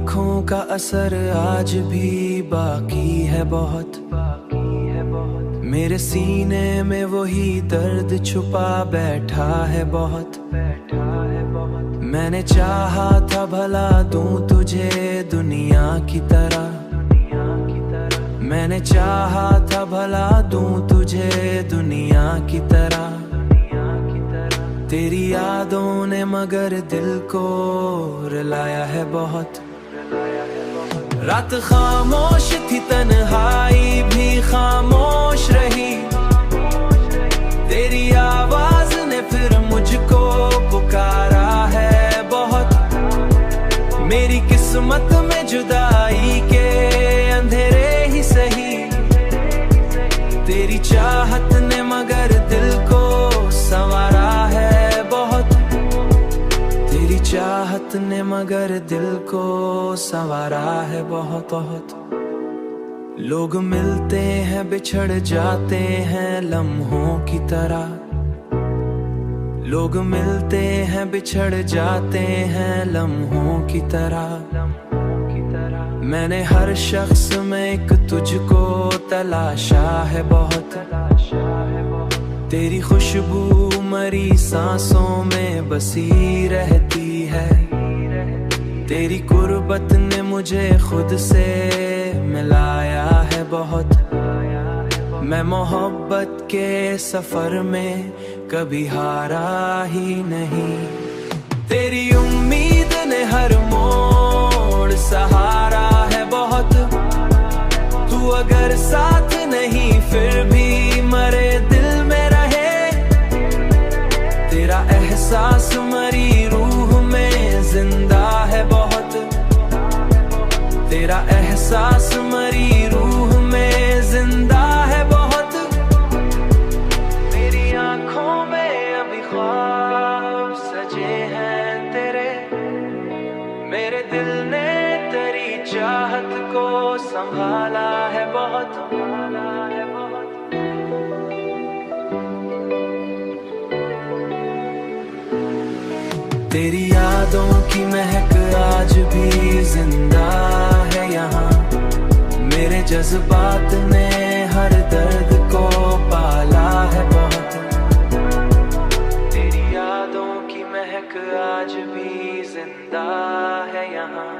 आँखों का असर आज भी बाकी है बहुत, मेरे सीने में वही दर्द छुपा बैठा है बहुत। मैंने चाहा था भला दूं तुझे दुनिया की तरह, मैंने चाहा था भला दूं तुझे दुनिया की तरह। तेरी यादों ने मगर दिल को रुलाया है बहुत। रात खामोश थी, तन्हाई भी खामोश रही, तेरी आवाज ने फिर मुझको पुकारा है बहुत। मेरी किस्मत में जुदाई के अंधेरे ही सही, तेरी चाहत ने मगर दिल को संवारा है बहुत। तेरी चाहत ने मगर दिल को संवारा है बहुत बहुत। लोग मिलते हैं बिछड़ जाते हैं लम्हों की तरह, लोग मिलते हैं बिछड़ जाते हैं लम्हों की तरह। मैंने हर शख्स में एक तुझको तलाशा है बहुत, तेरी खुशबू मरी सांसों में बसी रहती है। तेरी कुर्बत ने मुझे खुद से मिलाया है बहुत। मैं मोहब्बत के सफर में कभी हारा ही नहीं, तेरी उम्मीद ने हर मोड़ सहारा है बहुत। तू अगर साथ नहीं फिर भी मरे दिल में रहे, तेरा एहसास मरी रूह में जिंदा है बहुत। तेरा एहसास मरी रूह में जिंदा है बहुत। मेरी आंखों में अभी ख्वाब सजे हैं तेरे, मेरे दिल ने तेरी चाहत को संभाला है बहुत, संभाला है बहुत। तेरी यादों की महक आज भी जिंदा है यहाँ, मेरे जज्बात ने हर दर्द को पाला है बहुत। तेरी यादों की महक आज भी जिंदा है यहाँ।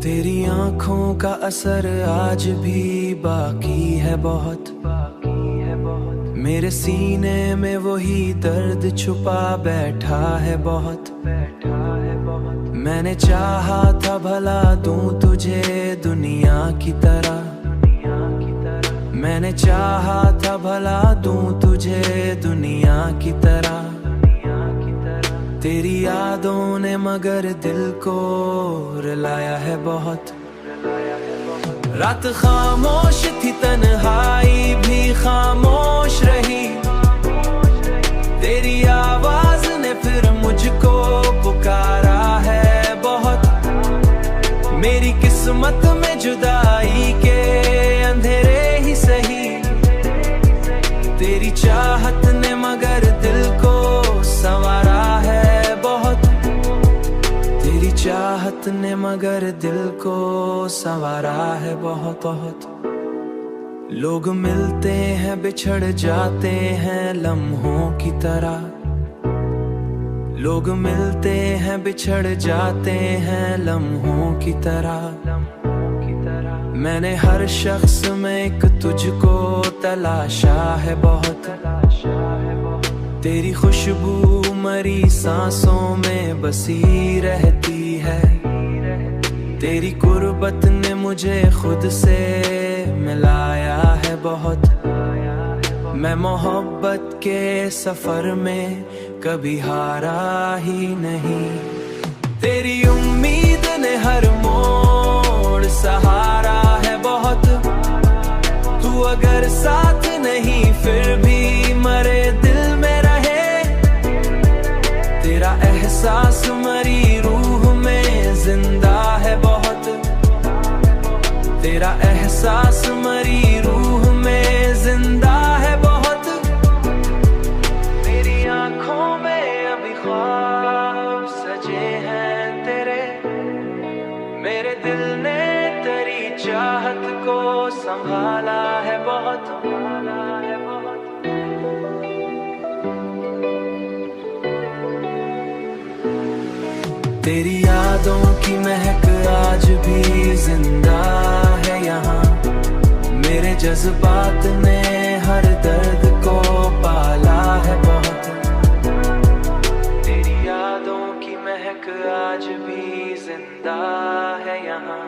तेरी आँखों का असर आज भी बाकी है बहुत, मेरे सीने में वही दर्द छुपा बैठा है बहुत। मैंने चाहा था भला दूं तुझे दुनिया की तरह, मैंने चाहा था भला दूं तुझे दुनिया की तरह। तेरी यादों ने मगर दिल को रुलाया है बहुत। रात खामोश थी, तन्हाई भी खामोश रही, तेरी आवाज ने फिर मुझको पुकारा है बहुत। मेरी किस्मत में जुदाई के अंधेरे ही सही, तेरी चाहत ने मगर दिल को संवारा है बहुत। तेरी चाहत ने मगर दिल को संवारा है बहुत बहुत। लोग मिलते हैं बिछड़ जाते हैं लम्हों की तरह, लोग मिलते हैं बिछड़ जाते हैं लम्हों की तरह। मैंने हर शख्स में एक तुझको तलाशा है बहुत, तेरी खुशबू मरी सांसों में बसी रहती है। तेरी कुर्बत ने मुझे खुद से मिलाया है बहुत। मैं मोहब्बत के सफर में कभी हारा ही नहीं, तेरी उम्मीद ने हर मोड़ सहारा है बहुत। तू अगर साथ नहीं फिर भी मरे दिल में रहे, तेरा एहसास मरी रूह में जिंदा है बहुत। तेरा एहसास मरी रूह में जिंदा है बहुत। मेरी आंखों में अभी ख्वाब सजे हैं तेरे, मेरे दिल ने तेरी चाहत को संभाला है बहुत, संभाला है बहुत। तेरी यादों की महक आज भी जिंदा है यहाँ, मेरे जज्बात ने हर दर्द को पाला है बहुत। तेरी यादों की महक आज भी जिंदा है यहाँ।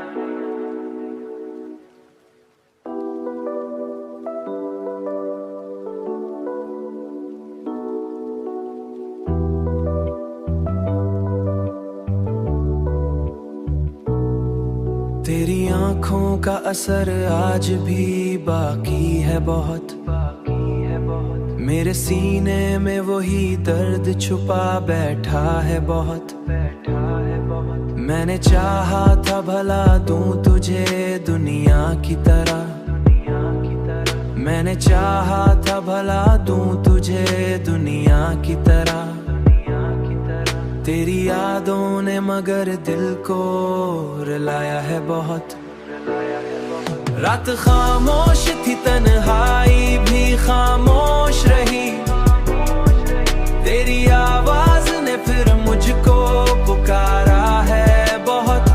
तेरी आंखों का असर आज भी बाकी है बहुत, बाकी है बहुत। मेरे सीने में वही दर्द छुपा बैठा है बहुत, बैठा है बहुत। मैंने चाहा था भला दूं तुझे दुनिया की तरह, दुनिया की तरह। मैंने चाहा था भला दूं तुझे दुनिया की तरह, दुनिया की तरह। तेरी यादों ने मगर दिल को रुलाया है बहुत, रुलाया है बहुत। रात खामोश थी, तन्हाई भी खामोश रही, तेरी आवाज ने फिर मुझको पुकारा है बहुत।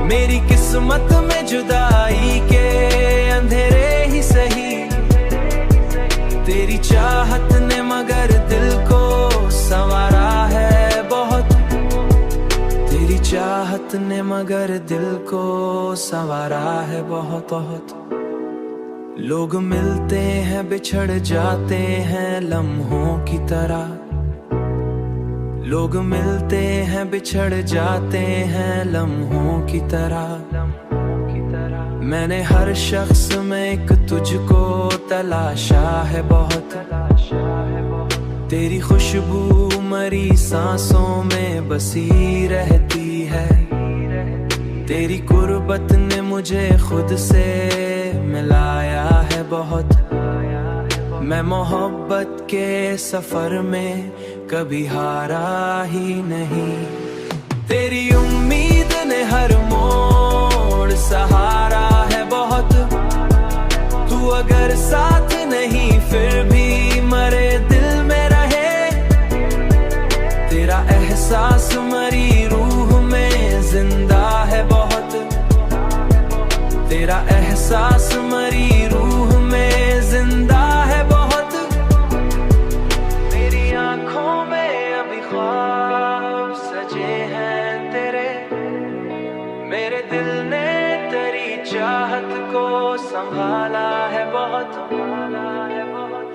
मेरी किस्मत में जुदाई के अंधेरे ही सही, तेरी चाहत ने मगर दिल को संवारा है बहुत। तेरी चाहत ने मगर दिल को संवारा है बहुत, बहुत। लोग मिलते हैं बिछड़ जाते हैं लम्हों की तरह, लोग मिलते हैं बिछड़ जाते हैं लम्हों की तरह, लम्हों की तरह। मैंने हर शख्स में एक तुझको तलाशा है बहुत, तलाशा है बहुत। तेरी खुशबू मरी सांसों में बसी रहती है, तेरी कुर्बत ने मुझे खुद से मिलाया है बहुत। मैं मोहब्बत के सफर में कभी हारा ही नहीं, तेरी उम्मीद ने हर मोड़ सहारा है बहुत। तू अगर साथ नहीं फिर भी मरे दिल में रहे, तेरा एहसास मरी रूह में जिंदा है बहुत, तेरा एहसास मरी रूह में जिंदा है बहुत। मेरी आंखों में अभी ख्वाब सजे हैं तेरे, मेरे दिल ने तेरी चाहत को संभाला है बहुत, संभाला है बहुत।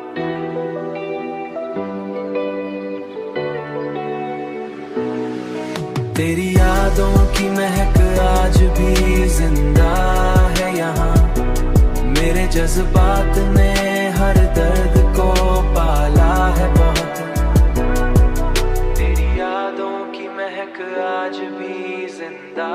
तेरी यादों की महक आज भी जिंदा है यहाँ, मेरे जज्बात ने हर दर्द को पाला है बहुत। तेरी यादों की महक आज भी जिंदा